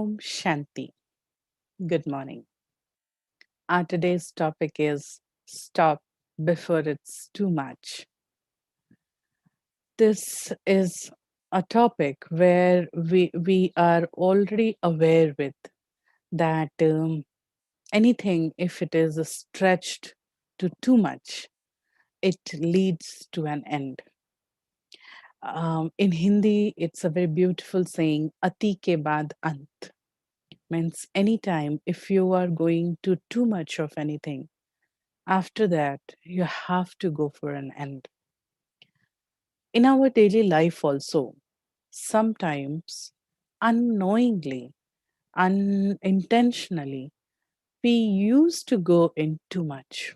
Om Shanti. Good morning. Our today's topic is stop before it's too much. This is a topic where we are already aware with that anything, if it is stretched to too much, it leads to an end. In Hindi, it's a very beautiful saying, "Ati ke baad ant." Means anytime if you are going to too much of anything, after that, you have to go for an end. In our daily life, also, sometimes unknowingly, unintentionally, we used to go in too much.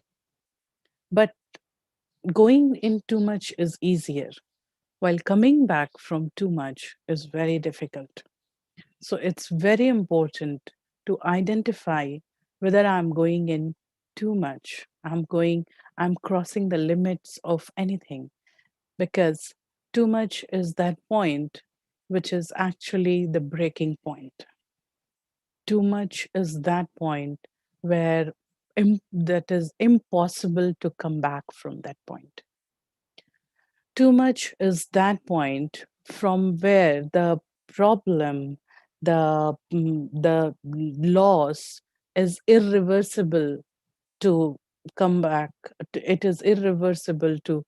But going in too much is easier, while coming back from too much is very difficult. So it's very important to identify whether I'm going in too much, I'm crossing the limits of anything, because too much is that point which is actually the breaking point. Too much is that point where that is impossible to come back from that point. Too much is that point from where the problem, the loss is irreversible to come back. It is irreversible to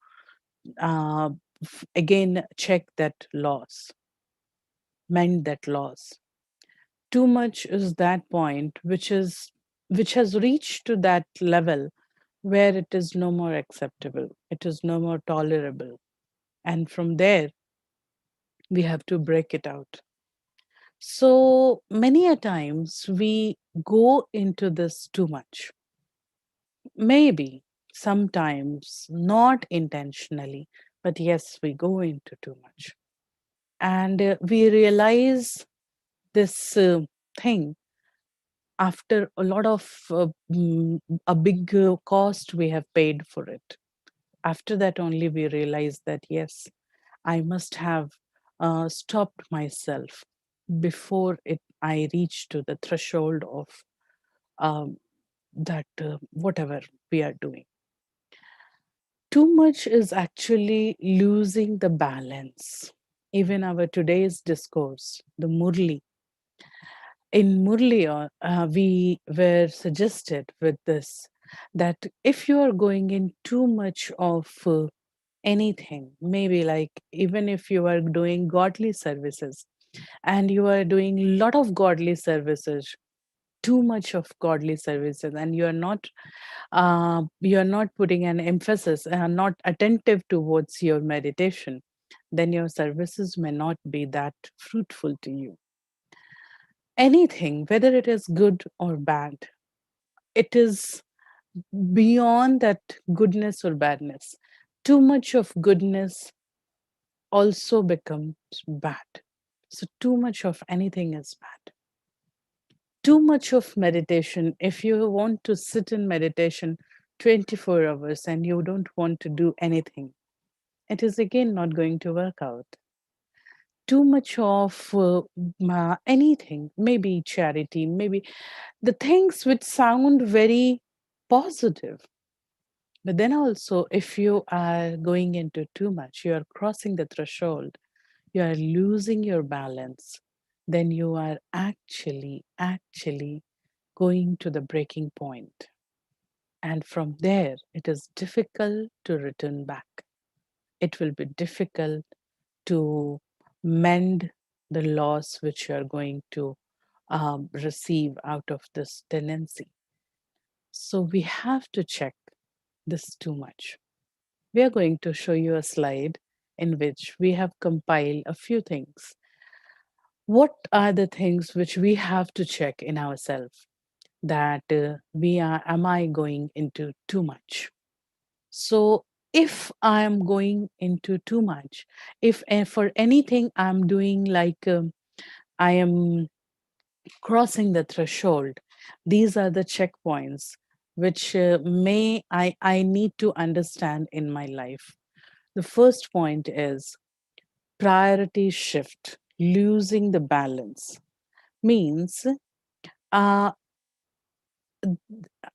uh, again check that loss, mend that loss. Too much is that point which has reached to that level where it is no more acceptable, it is no more tolerable, and from there we have to break it out. So many a times we go into this too much, maybe sometimes not intentionally, but yes, we go into too much. And we realize this thing after a lot of a big cost we have paid for it. After that only we realize that yes, I must have stopped myself before I reach to the threshold of um, that whatever we are doing. Too much is actually losing the balance. Even our today's discourse, the Murli, in Murli, we were suggested with this that if you are going in too much of anything, maybe like even if you are doing godly services and you are doing a lot of godly services, too much of godly services, and you are not putting an emphasis and not attentive towards your meditation, then your services may not be that fruitful to you. Anything, whether it is good or bad, it is beyond that goodness or badness. Too much of goodness also becomes bad. So, too much of anything is bad. Too much of meditation, if you want to sit in meditation 24 hours and you don't want to do anything, it is again not going to work out. Too much of anything, maybe charity, maybe the things which sound very positive. But then also, if you are going into too much, you are crossing the threshold, you are losing your balance, then you are actually going to the breaking point. And from there, it is difficult to return back. It will be difficult to mend the loss which you are going to receive out of this tendency. So we have to check this too much. We are going to show you a slide in which we have compiled a few things. What are the things which we have to check in ourselves that am I going into too much? So if I'm going into too much, if for anything I'm doing like I am crossing the threshold, these are the checkpoints which I need to understand in my life. The first point is priority shift, losing the balance. means, uh,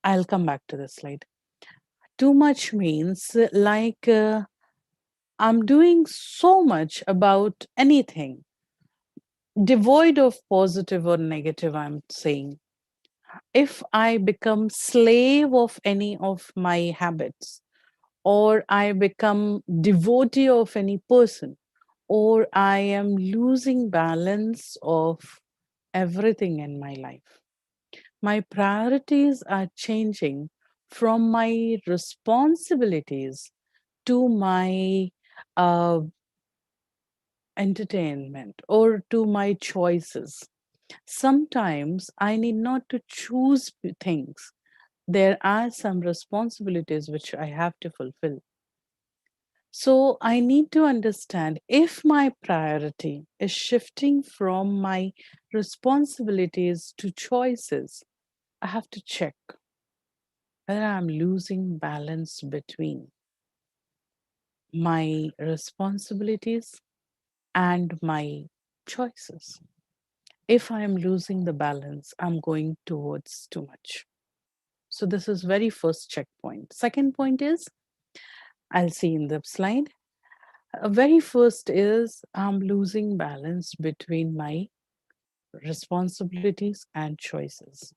I'll come back to this slide. Too much means like I'm doing so much about anything, devoid of positive or negative, I'm saying. If I become slave of any of my habits, or I become devotee of any person, or I am losing balance of everything in my life. My priorities are changing from my responsibilities to my uh, entertainment or to my choices. Sometimes I need not to choose things. There are some responsibilities which I have to fulfill. So I need to understand if my priority is shifting from my responsibilities to choices, I have to check whether I'm losing balance between my responsibilities and my choices. If I am losing the balance, I'm going towards too much. So this is very first checkpoint. Second point is, I'll see in the slide. Very first is I'm losing balance between my responsibilities and choices.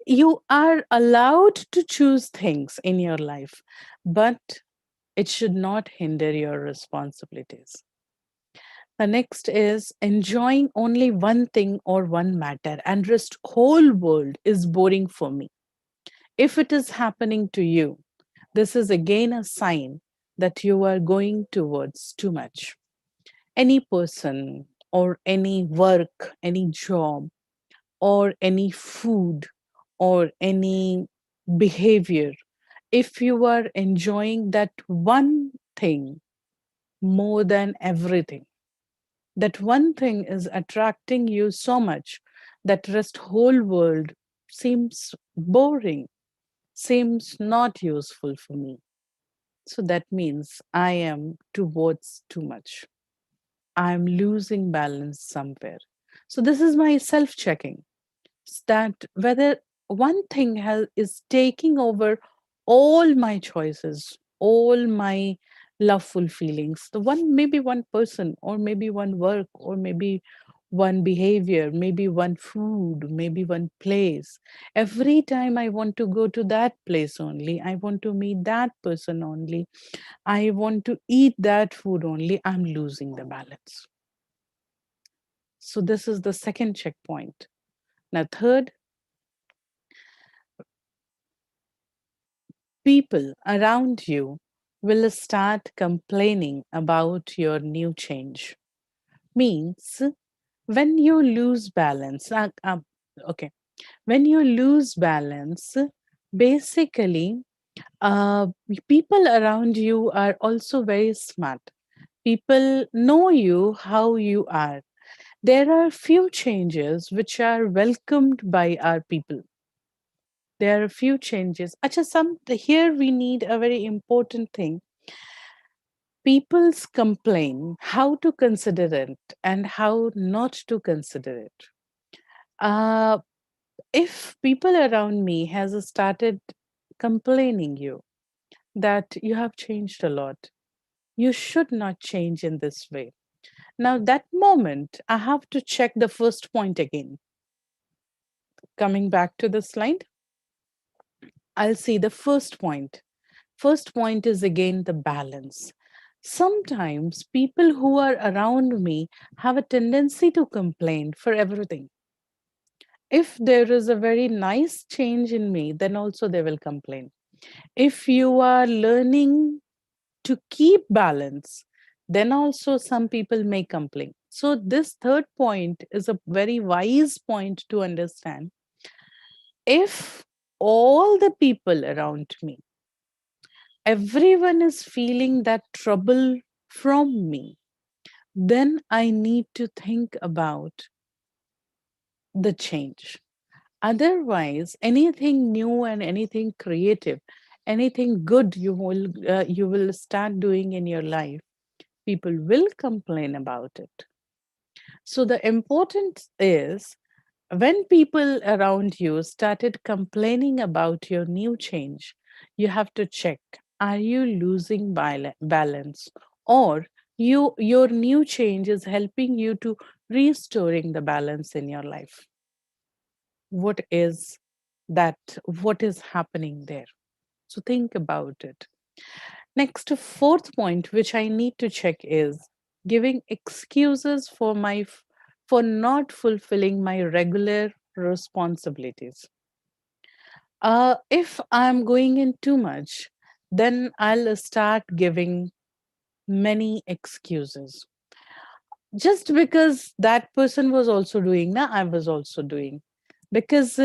You are allowed to choose things in your life, but it should not hinder your responsibilities. The next is enjoying only one thing or one matter, and rest whole world is boring for me. If it is happening to you, this is again a sign that you are going towards too much. Any person or any work, any job, or any food, or any behavior, if you are enjoying that one thing more than everything, that one thing is attracting you so much that rest whole world seems boring, seems not useful for me. So that means I am towards too much. I'm losing balance somewhere. So this is my self checking, that whether one thing is taking over all my choices, all my loveful feelings. The one, maybe one person, or maybe one work, or maybe one behavior, maybe one food, maybe one place. Every time I want to go to that place only, I want to meet that person only, I want to eat that food only, I'm losing the balance. So this is the second checkpoint. Now, third, people around you will start complaining about your new change. Means when you lose balance, okay, when you lose balance, basically, uh, people around you are also very smart. People know you how you are. There are few changes which are welcomed by our people. There are few changes. Acha, here we need a very important thing. People's complain how to consider it and how not to consider it. Uh, if people around me has started complaining you that you have changed a lot, you should not change in this way. Now, that moment, I have to check the first point again. Coming back to the slide, I'll see the first point. First point is again the balance. Sometimes people who are around me have a tendency to complain for everything. If there is a very nice change in me, then also they will complain. If you are learning to keep balance, then also some people may complain. So, this third point is a very wise point to understand. If all the people around me, everyone is feeling that trouble from me, then I need to think about the change. Otherwise, anything new and anything creative, anything good you will start doing in your life, people will complain about it. So the important is when people around you started complaining about your new change, you have to check, are you losing balance, or your new change is helping you to restoring the balance in your life? What is that? What is happening there? So think about it. Next, fourth point, which I need to check is giving excuses for for not fulfilling my regular responsibilities. If I'm going in too much, then I'll start giving many excuses. Just because that person was also doing, na, I was also doing. Because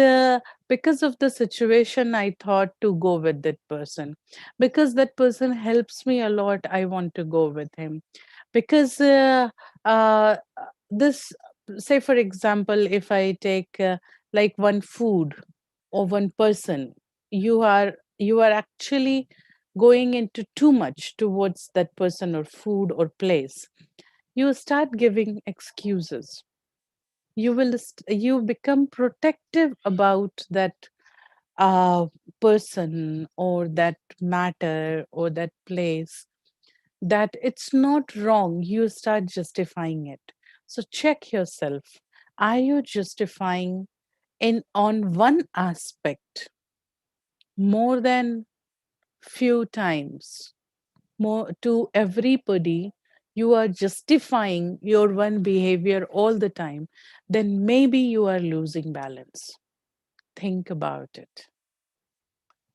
because of the situation, I thought to go with that person. Because that person helps me a lot, I want to go with him. Because uh, this, say for example, if I take like one food or one person, you are actually going into too much towards that person or food or place, you start giving excuses. You become protective about that uh, person or that matter or that place, that it's not wrong, you start justifying it. So check yourself, are you justifying in on one aspect more than few times, more to everybody, you are justifying your one behavior all the time, then maybe you are losing balance. Think about it.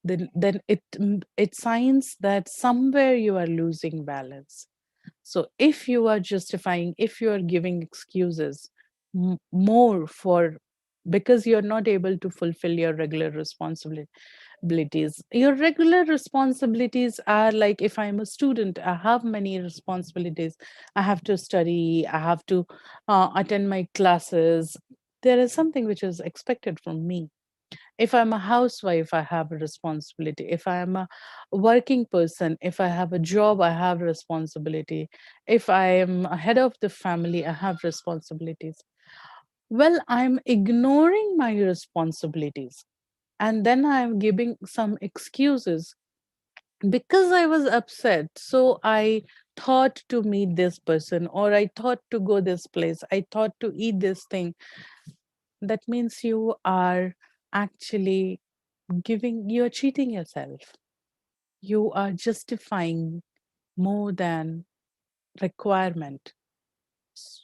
Then it signs that somewhere you are losing balance. So if you are justifying, if you are giving excuses more for, because you're not able to fulfill your regular responsibilities. Your regular responsibilities are like, if I'm a student, I have many responsibilities. I have to study, I have to attend my classes. There is something which is expected from me. If I'm a housewife, I have a responsibility. If I am a working person, if I have a job, I have responsibility. If I am a head of the family, I have responsibilities. Well, I'm ignoring my responsibilities, and then I'm giving some excuses because I was upset. So I thought to meet this person, or I thought to go this place, I thought to eat this thing. That means you are actually you're cheating yourself. You are justifying more than requirement.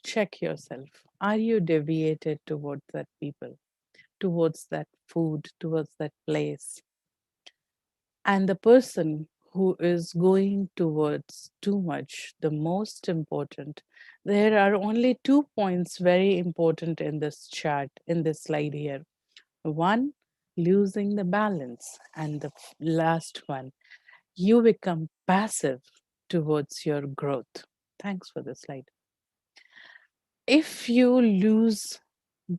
Check yourself. Are you deviated towards that people, towards that food, towards that place? And the person who is going towards too much, the most important, there are only 2 points very important in this chart, in this slide here. One, losing the balance. And the last one, you become passive towards your growth. Thanks for the slide. If you lose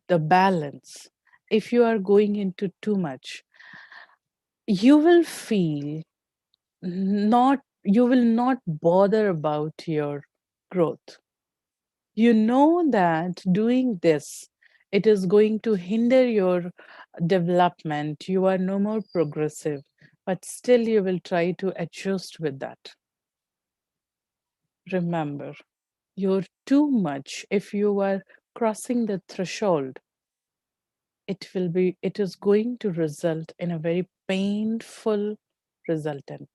the balance, if you are going into too much, you will feel not, you will not bother about your growth. You know that doing this, it is going to hinder your development. You are no more progressive, but still you will try to adjust with that. Remember, you're too much. If you are crossing the threshold, it is going to result in a very painful resultant.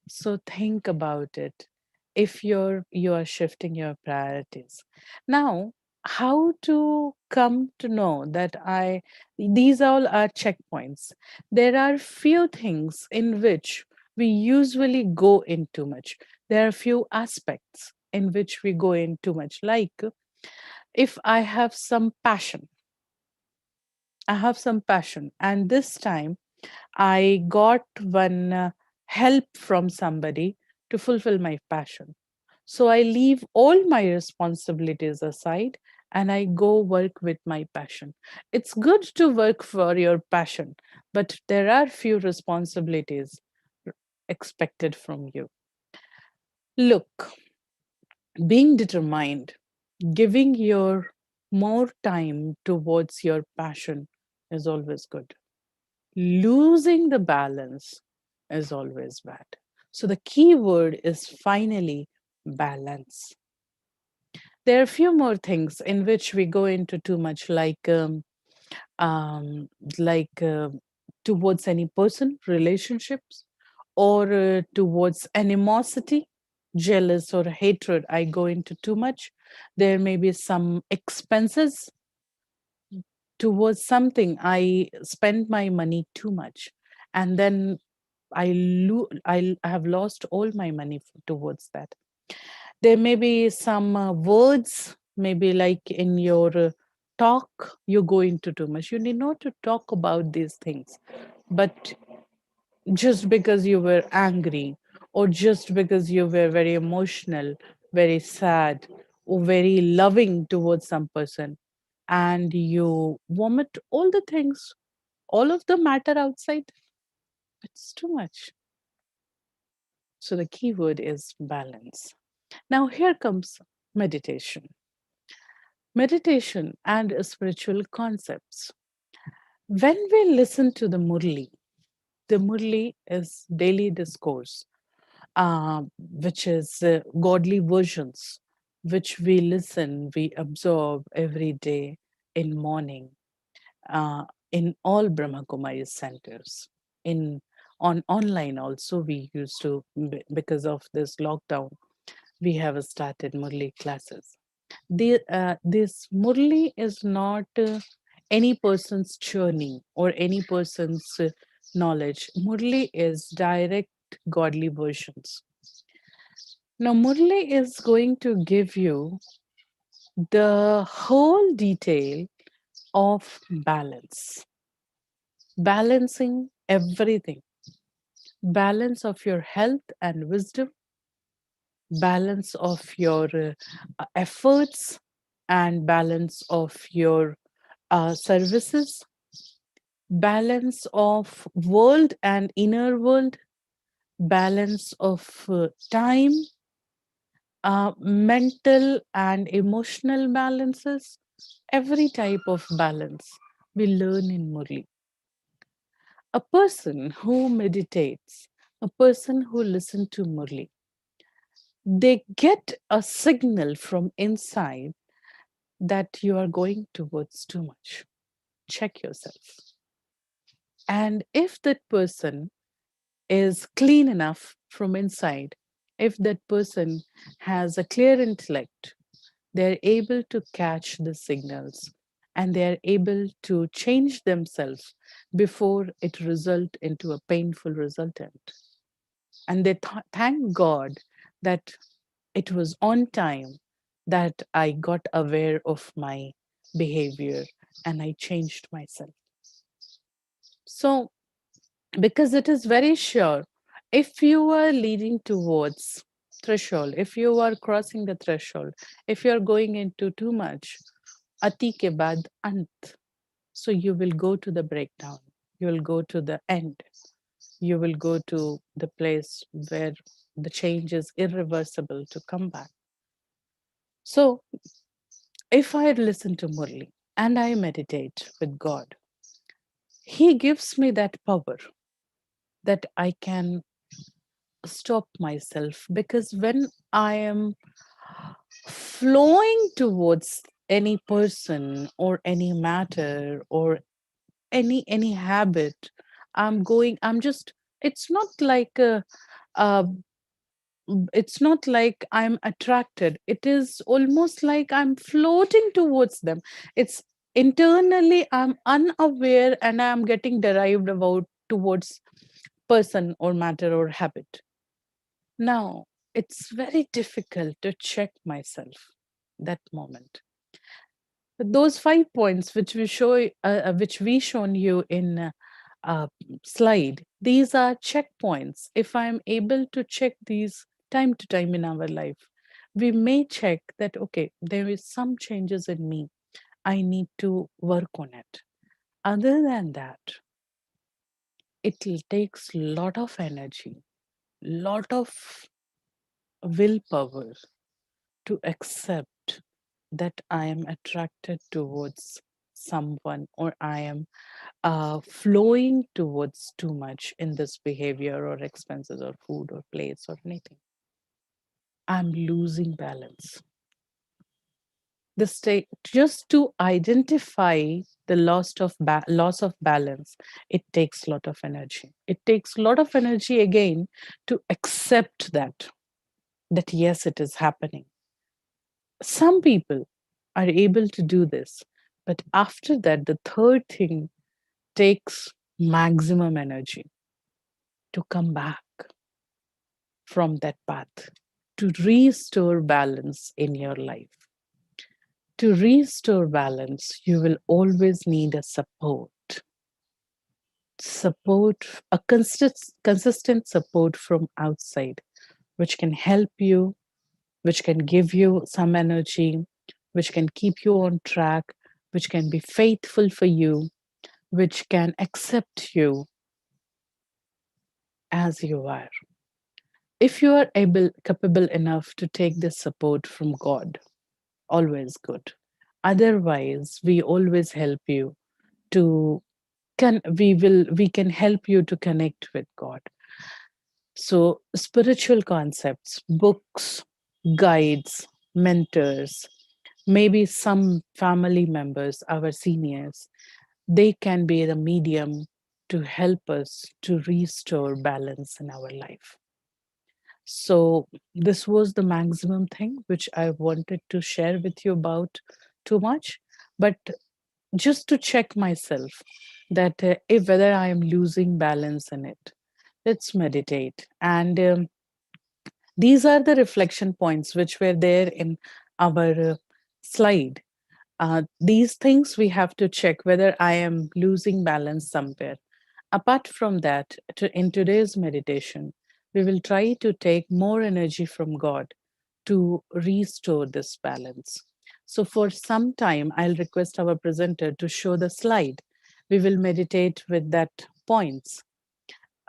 So think about it. If you are shifting your priorities. Now, how to come to know that I these all are checkpoints. There are few things in which we usually go in too much. There are few aspects in which we go in too much. Like, if I have some passion, and this time I got one help from somebody to fulfill my passion. So I leave all my responsibilities aside and I go work with my passion. It's good to work for your passion, but there are few responsibilities expected from you. Look, being determined. Giving your more time towards your passion is always good. Losing the balance is always bad. So the key word is finally balance. There are a few more things in which we go into too much, um, like towards any person, relationships, or towards animosity, jealous, or hatred. I go into too much. There may be some expenses towards something. I spend my money too much, and then I have lost all my money towards that. There may be some words, maybe like in your talk, you go into too much. You need not to talk about these things, but just because you were angry, or just because you were very emotional, very sad, or very loving towards some person, and you vomit all the things, all of the matter outside, it's too much. So the key word is balance. Now, here comes meditation. Meditation and spiritual concepts. When we listen to the Murli is daily discourse, which is godly versions, which we listen, we absorb every day in morning, uh, in all brahmakumaris centers. In on online also, we used to, because of this lockdown, we have started Murli classes. This Murli is not any person's journey or any person's knowledge. Murli is direct godly versions. Now, Murli is going to give you the whole detail of balance, balancing everything, balance of your health and wisdom, balance of your efforts, and balance of your services, balance of world and inner world, balance of time, mental and emotional balances, every type of balance we learn in Murli. A person who meditates, a person who listens to Murli, they get a signal from inside that you are going towards too much. Check yourself. And if that person is clean enough from inside, if that person has a clear intellect, they're able to catch the signals and they're able to change themselves before it result into a painful resultant. And they thank God that it was on time that I got aware of my behavior and I changed myself. So, because it is very sure, if you are leading towards threshold, if you are crossing the threshold, if you are going into too much, ati ke baad ant, so you will go to the breakdown, you will go to the end, you will go to the place where the change is irreversible to come back. So if I listen to Murli and I meditate with God, He gives me that power that I can stop myself, because when I am flowing towards any person or any matter or any habit, I'm just, it's not like a it's not like I'm attracted, it is almost like I'm floating towards them. It's internally I'm unaware and I'm getting derived about towards person or matter or habit. Now, it's very difficult to check myself that moment. But those 5 points which we shown you in slide, these are checkpoints. If I'm able to check these time to time in our life, we may check that, okay, there is some changes in me. I need to work on it. Other than that, it takes lot of energy, lot of willpower to accept that I am attracted towards someone, or I am flowing towards too much in this behavior or expenses or food or place or anything. I'm losing balance. The state, just to identify the loss of balance, it takes a lot of energy. It takes a lot of energy again to accept that yes, it is happening. Some people are able to do this, but after that, the third thing takes maximum energy to come back from that path, to restore balance in your life. To restore balance, you will always need a support, a consistent support from outside, which can help you, which can give you some energy, which can keep you on track, which can be faithful for you, which can accept you as you are. If you are capable enough to take this support from God, always good. Otherwise, we always help you to we can help you to connect with God. So spiritual concepts, books, guides, mentors, maybe some family members, our seniors, they can be the medium to help us to restore balance in our life. So this was the maximum thing which I wanted to share with you about too much. But just to check myself that if whether I am losing balance in it, let's meditate. And these are the reflection points which were there in our slide. These things we have to check whether I am losing balance somewhere. Apart from that, in today's meditation, we will try to take more energy from God to restore this balance. So, for some time, I'll request our presenter to show the slide. We will meditate with that points,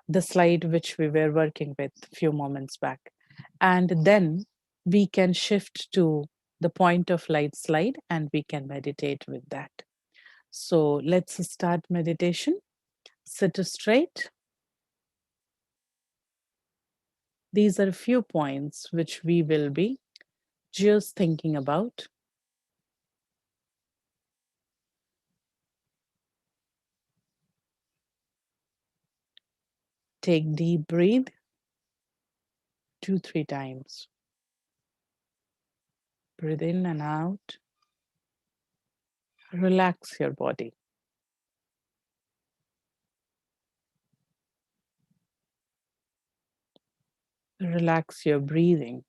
the slide which we were working with a few moments back. And then we can shift to the point of light slide and we can meditate with that. So let's start meditation. Sit straight. These are a few points which we will be just thinking about. Take deep breath 2-3 times. Breathe in and out. Relax your body. Relax your breathing.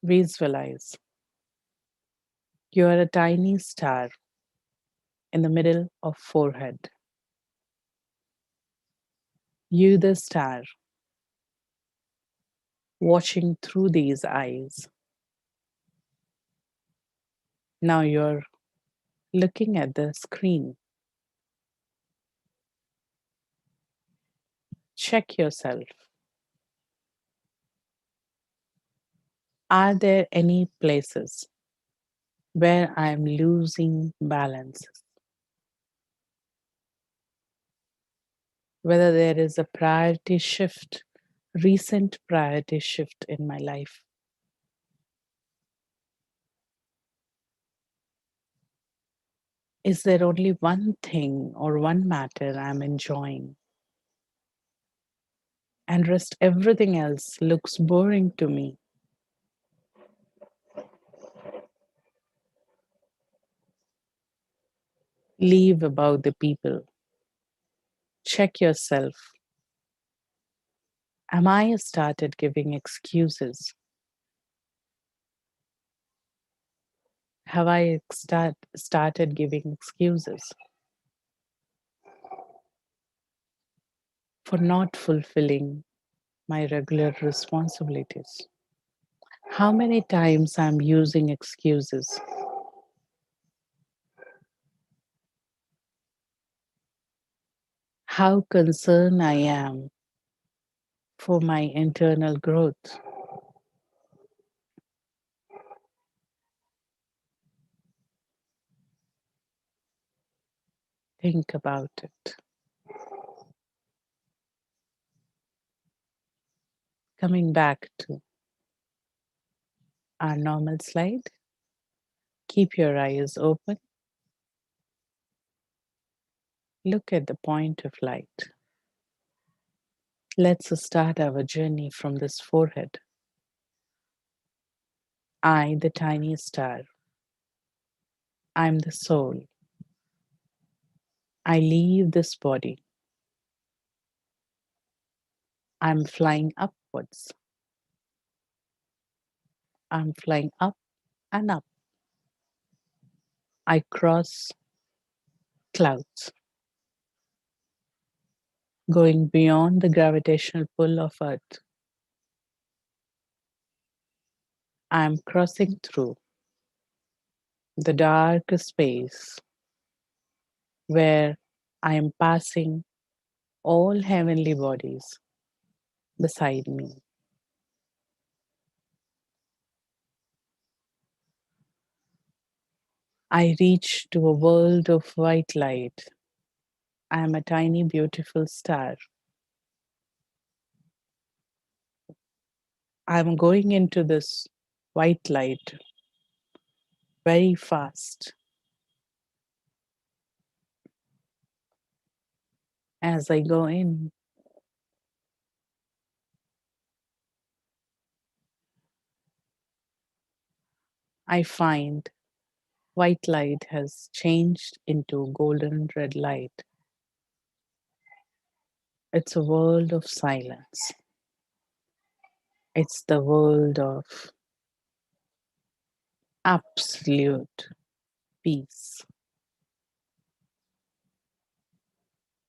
Visualize. You are a tiny star in the middle of forehead. You, the star, watching through these eyes. Now you're looking at the screen. Check yourself. Are there any places where I'm losing balance? Whether there is a priority shift, recent priority shift in my life. Is there only one thing or one matter I'm enjoying? And rest everything else looks boring to me. Leave about the people. Check yourself. Am I started giving excuses? Have I started giving excuses for not fulfilling my regular responsibilities? How many times I'm using excuses? How concerned I am for my internal growth? Think about it. Coming back to our normal slide, keep your eyes open. Look at the point of light. Let's start our journey from this forehead. I, the tiny star. I'm the soul. I leave this body. I'm flying upwards. I'm flying up and up. I cross clouds, going beyond the gravitational pull of Earth. I'm crossing through the dark space where I am passing all heavenly bodies beside me. I reach to a world of white light. I am a tiny, beautiful star. I'm going into this white light very fast. As I go in, I find white light has changed into golden red light. It's a world of silence. It's the world of absolute peace.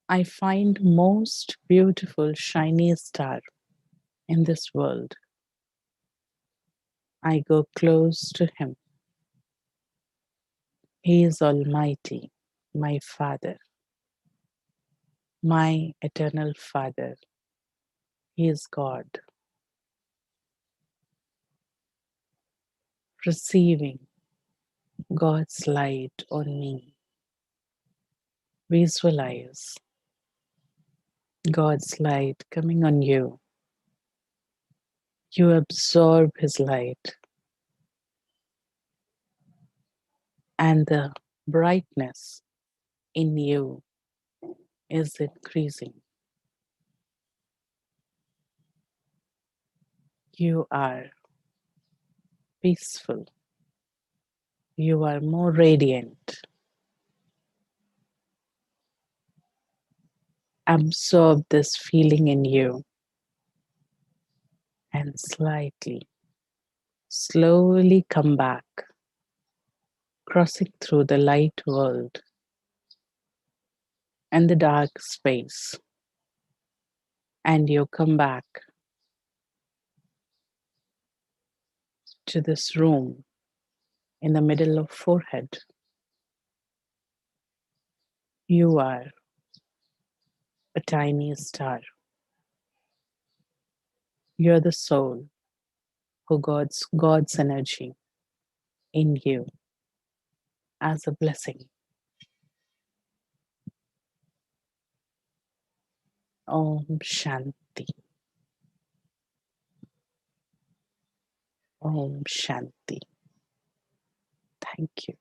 I find most beautiful shiny star in this world. I go close to him. He is Almighty, my Father, my eternal Father. He is God. Receiving God's light on me. Visualize God's light coming on you. You absorb His light, and the brightness in you is increasing. You are peaceful. You are more radiant. Absorb this feeling in you and slowly come back, crossing through the light world and the dark space. And you come back to this room in the middle of forehead. You are a tiny star. You're the soul who God's energy in you as a blessing. Om Shanti. Om Shanti. Thank you.